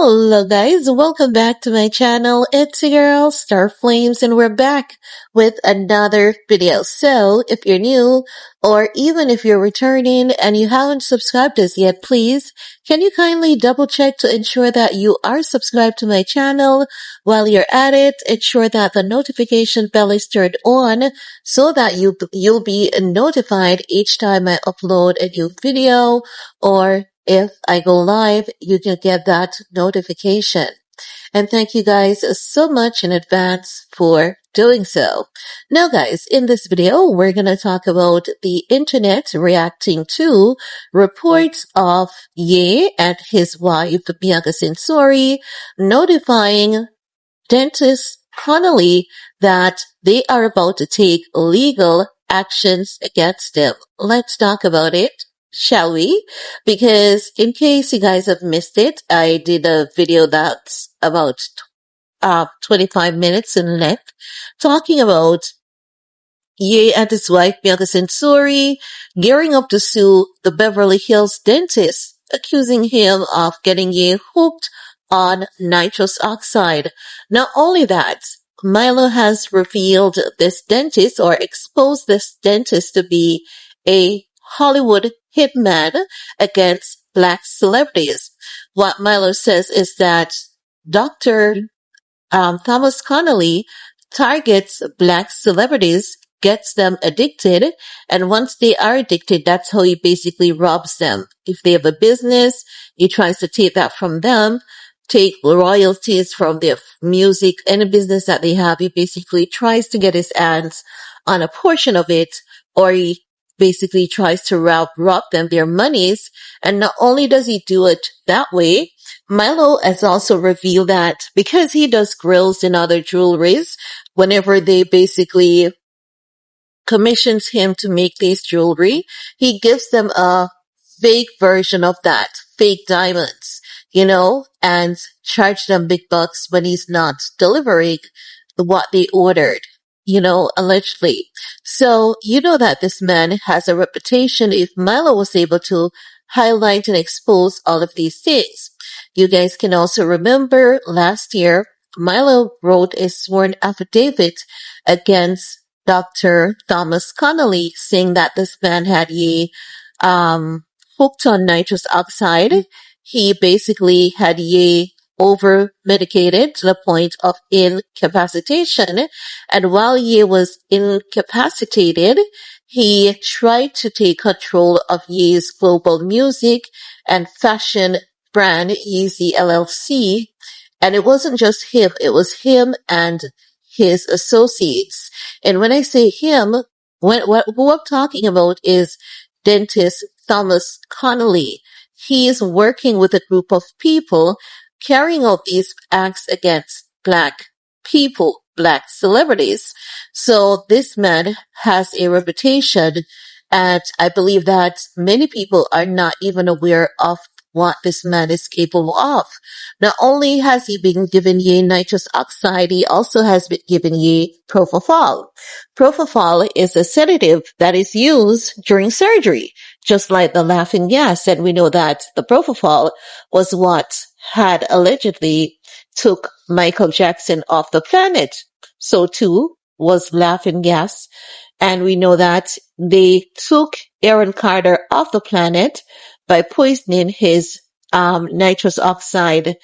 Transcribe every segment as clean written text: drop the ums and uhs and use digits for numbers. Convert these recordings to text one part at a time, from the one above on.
Hello guys, welcome back to my channel. It's your girl Star Flames and we're back with another video. So if you're new or even if you're returning and you haven't subscribed us yet, please can you kindly double check to ensure that you are subscribed to my channel. While you're at it, ensure that the notification bell is turned on so that you'll be notified each time I upload a new video, or if I go live, you can get that notification. And thank you guys so much in advance for doing so. Now guys, in this video, we're going to talk about the internet reacting to reports of Ye and his wife, Bianca Censori, notifying dentist Connolly that they are about to take legal actions against them. Let's talk about it, shall we? Because in case you guys have missed it, I did a video that's about 25 minutes in length talking about Ye and his wife Bianca Censori gearing up to sue the Beverly Hills dentist, accusing him of getting Ye hooked on nitrous oxide. Not only that, Milo has revealed this dentist or exposed this dentist to be a Hollywood hitman against black celebrities. What Milo says is that Dr. Thomas Connolly targets black celebrities, gets them addicted, and once they are addicted, that's how he basically robs them. If they have a business, he tries to take that from them, take royalties from their music, any business that they have. He basically tries to get his hands on a portion of it, or he basically tries to rob them their monies. And not only does he do it that way, Milo has also revealed that because he does grills and other jewelries, whenever they basically commissions him to make this jewelry, he gives them a fake version of that, fake diamonds, and charge them big bucks when he's not delivering what they ordered, allegedly. So, that this man has a reputation if Milo was able to highlight and expose all of these things. You guys can also remember last year, Milo wrote a sworn affidavit against Dr. Thomas Connolly, saying that this man had hooked on nitrous oxide. He basically had over medicated to the point of incapacitation. And while Ye was incapacitated, he tried to take control of Ye's global music and fashion brand, Yeezy LLC. And it wasn't just him, it was him and his associates. And when I say him, who I'm talking about is dentist Thomas Connolly. He is working with a group of people carrying out these acts against black people, black celebrities. So this man has a reputation, and I believe that many people are not even aware of what this man is capable of. Not only has he been given Ye nitrous oxide, he also has been given Ye propofol. Propofol is a sedative that is used during surgery, just like the laughing gas. And we know that the propofol was what had allegedly took Michael Jackson off the planet. So too was laughing gas. And we know that they took Aaron Carter off the planet by poisoning his nitrous oxide,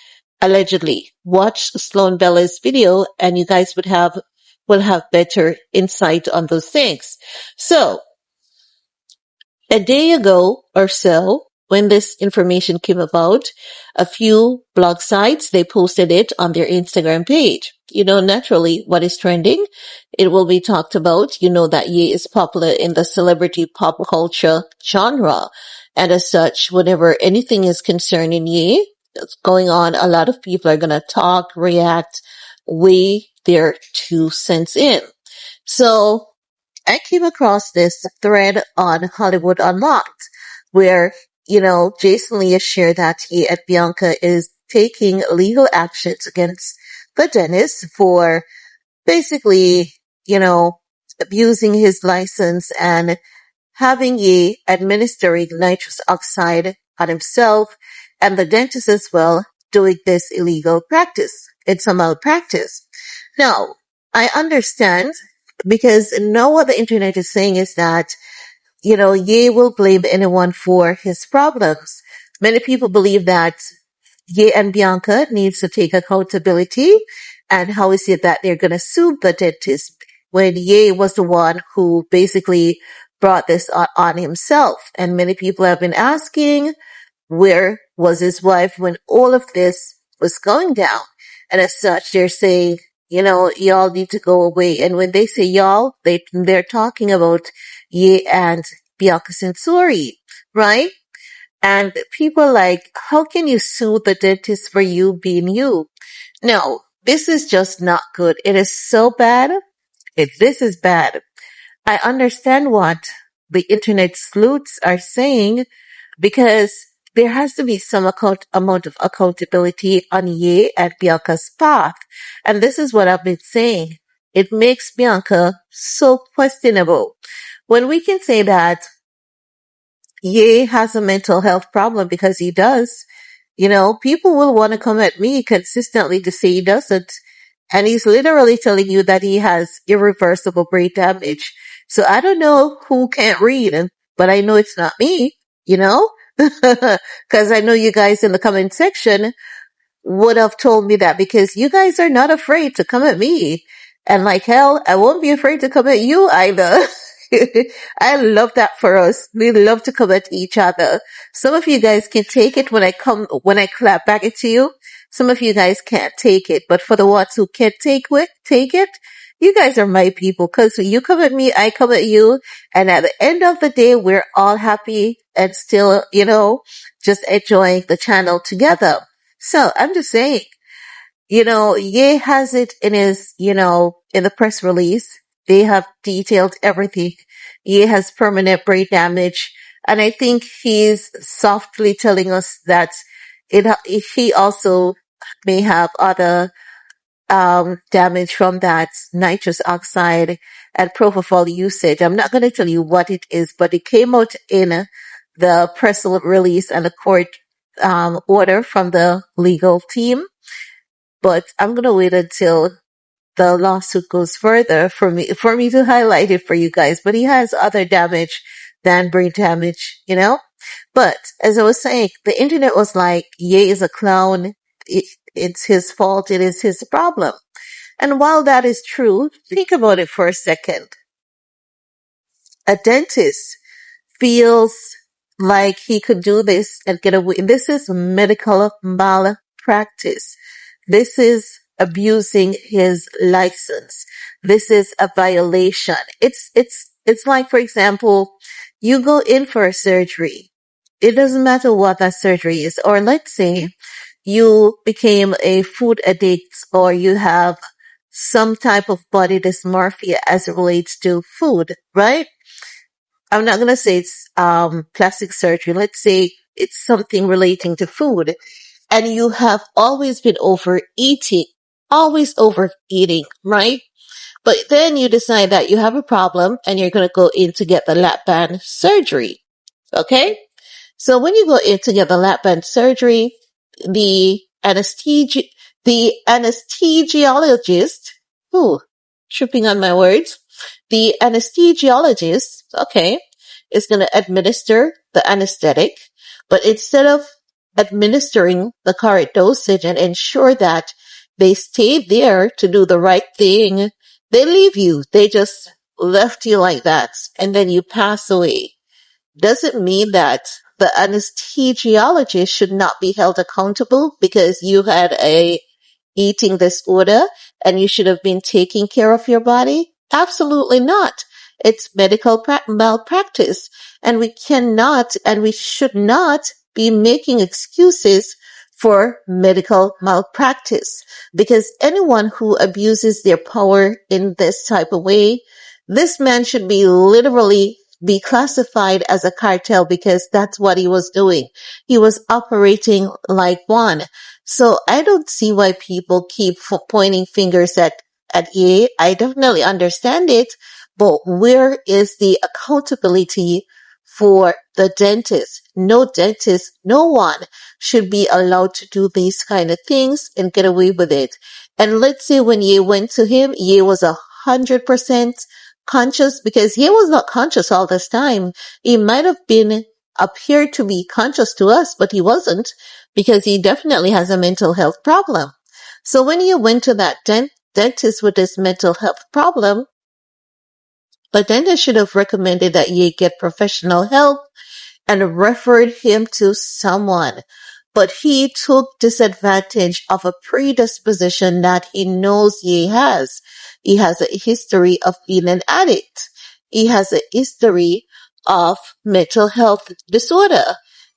allegedly. Watch Sloan Bella's video and you guys will have better insight on those things. So, a day ago or so, when this information came about, a few blog sites, they posted it on their Instagram page. Naturally, what is trending, it will be talked about. You know that Ye is popular in the celebrity pop culture genre. And as such, whenever anything is concerning Ye that's going on, a lot of people are going to talk, react, weigh their 2 cents in. So, I came across this thread on Hollywood Unlocked where, Jason Lee has shared that he and Bianca is taking legal actions against the dentist for basically, abusing his license and having Ye administering nitrous oxide on himself and the dentist as well doing this illegal practice. It's a malpractice. Now, I understand because now what the internet is saying is that, Ye will blame anyone for his problems. Many people believe that Ye and Bianca needs to take accountability. And how is it that they're going to sue the dentist when Ye was the one who basically brought this on himself? And many people have been asking, where was his wife when all of this was going down? And as such, they're saying, y'all need to go away. And when they say y'all, they're talking about Ye and Bianca Censori, right? And people are like, how can you sue the dentist for you being you? No, this is just not good. It is so bad. This is bad. I understand what the internet sleuths are saying because there has to be some amount of accountability on Ye and Bianca's path. And this is what I've been saying. It makes Bianca so questionable. When we can say that Ye has a mental health problem because he does, people will want to come at me consistently to say he doesn't. And he's literally telling you that he has irreversible brain damage. So I don't know who can't read, but I know it's not me, you know? Because I know you guys in the comment section would have told me that because you guys are not afraid to come at me. And like hell, I won't be afraid to come at you either. I love that for us. We love to come at each other. Some of you guys can take it when I clap back at you. Some of you guys can't take it, but for the ones who can take it, you guys are my people. Cause you come at me, I come at you. And at the end of the day, we're all happy and still, just enjoying the channel together. So I'm just saying, Ye has it in his, in the press release. They have detailed everything. Ye has permanent brain damage. And I think he's softly telling us that he also may have other, damage from that nitrous oxide and propofol usage. I'm not going to tell you what it is, but it came out in the press release and the court, order from the legal team. But I'm going to wait until the lawsuit goes further for me to highlight it for you guys. But he has other damage than brain damage, But as I was saying, the internet was like, Ye is a clown. It's his fault. It is his problem. And while that is true, think about it for a second. A dentist feels like he could do this and get away. This is medical malpractice. This is abusing his license. This is a violation. It's like, for example, you go in for a surgery. It doesn't matter what that surgery is. Or let's say you became a food addict or you have some type of body dysmorphia as it relates to food, right? I'm not going to say it's plastic surgery. Let's say it's something relating to food. And you have always been always overeating, right? But then you decide that you have a problem and you're going to go in to get the lap band surgery. Okay? So when you go in to get the lap band surgery, the anesthesiologist, tripping on my words, the anesthesiologist, okay, is going to administer the anesthetic, but instead of administering the correct dosage and ensure that they stay there to do the right thing, they leave you. They just left you like that, and then you pass away. Doesn't mean that the anesthesiologist should not be held accountable because you had a eating disorder and you should have been taking care of your body? Absolutely not. It's medical malpractice, and we cannot and we should not be making excuses for medical malpractice, because anyone who abuses their power in this type of way, this man should be literally be classified as a cartel, because that's what he was doing. He was operating like one. So I don't see why people keep pointing fingers at Ye. I definitely understand it, but where is the accountability for the dentist. No dentist, no one should be allowed to do these kind of things and get away with it. And let's say when Ye went to him, Ye was 100% conscious, because Ye was not conscious all this time. He might have been appeared to be conscious to us, but he wasn't, because he definitely has a mental health problem. So when you went to that dentist with this mental health problem, the dentist should have recommended that you get professional help and referred him to someone. But he took disadvantage of a predisposition that he knows he has. He has a history of being an addict. He has a history of mental health disorder.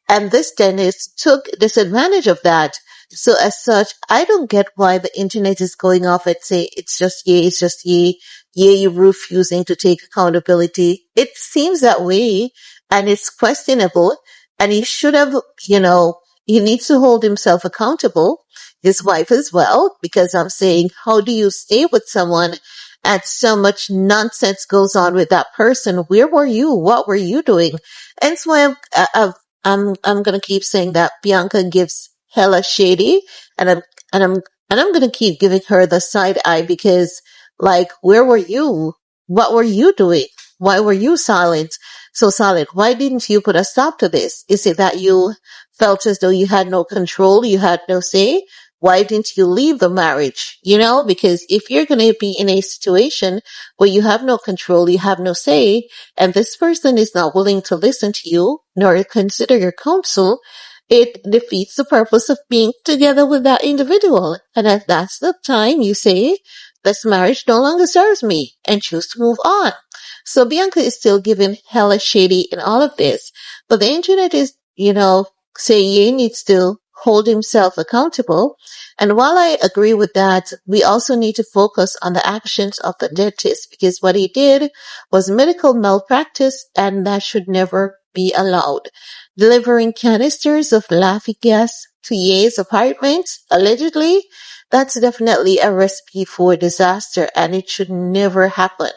And this dentist took disadvantage of that. So as such, I don't get why the internet is going off and say it's just ye refusing to take accountability. It seems that way, and it's questionable, and he should have, he needs to hold himself accountable, his wife as well, because I'm saying, how do you stay with someone and so much nonsense goes on with that person? Where were you? What were you doing? And so I'm going to keep saying that Bianca gives hella shady, and I'm going to keep giving her the side eye, because like, where were you? What were you doing? Why were you so silent? Why didn't you put a stop to this? Is it that you felt as though you had no control, you had no say? Why didn't you leave the marriage? Because if you're going to be in a situation where you have no control, you have no say, and this person is not willing to listen to you, nor consider your counsel, it defeats the purpose of being together with that individual. And at that's the time you say, this marriage no longer serves me, and choose to move on. So Bianca is still giving hella shady in all of this. But the internet is, saying he needs to hold himself accountable. And while I agree with that, we also need to focus on the actions of the dentist, because what he did was medical malpractice, and that should never be allowed. Delivering canisters of laughing gas to Ye's apartment, allegedly, that's definitely a recipe for disaster, and it should never happen.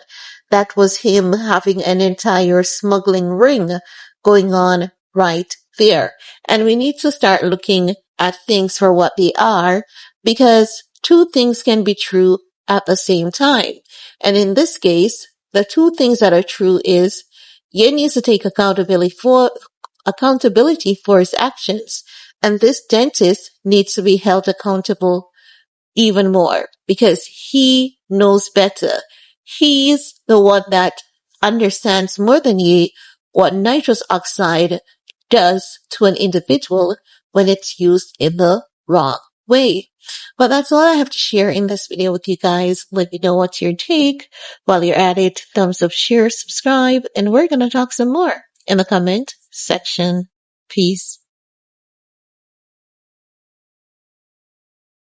That was him having an entire smuggling ring going on right there. And we need to start looking at things for what they are, because two things can be true at the same time. And in this case, the two things that are true is Ye needs to take accountability for his actions. And this dentist needs to be held accountable even more, because he knows better. He's the one that understands more than you what nitrous oxide does to an individual when it's used in the wrong way. But that's all I have to share in this video with you guys. Let me know what's your take. While you're at it, thumbs up, share, subscribe, and we're going to talk some more in the comment section. Peace.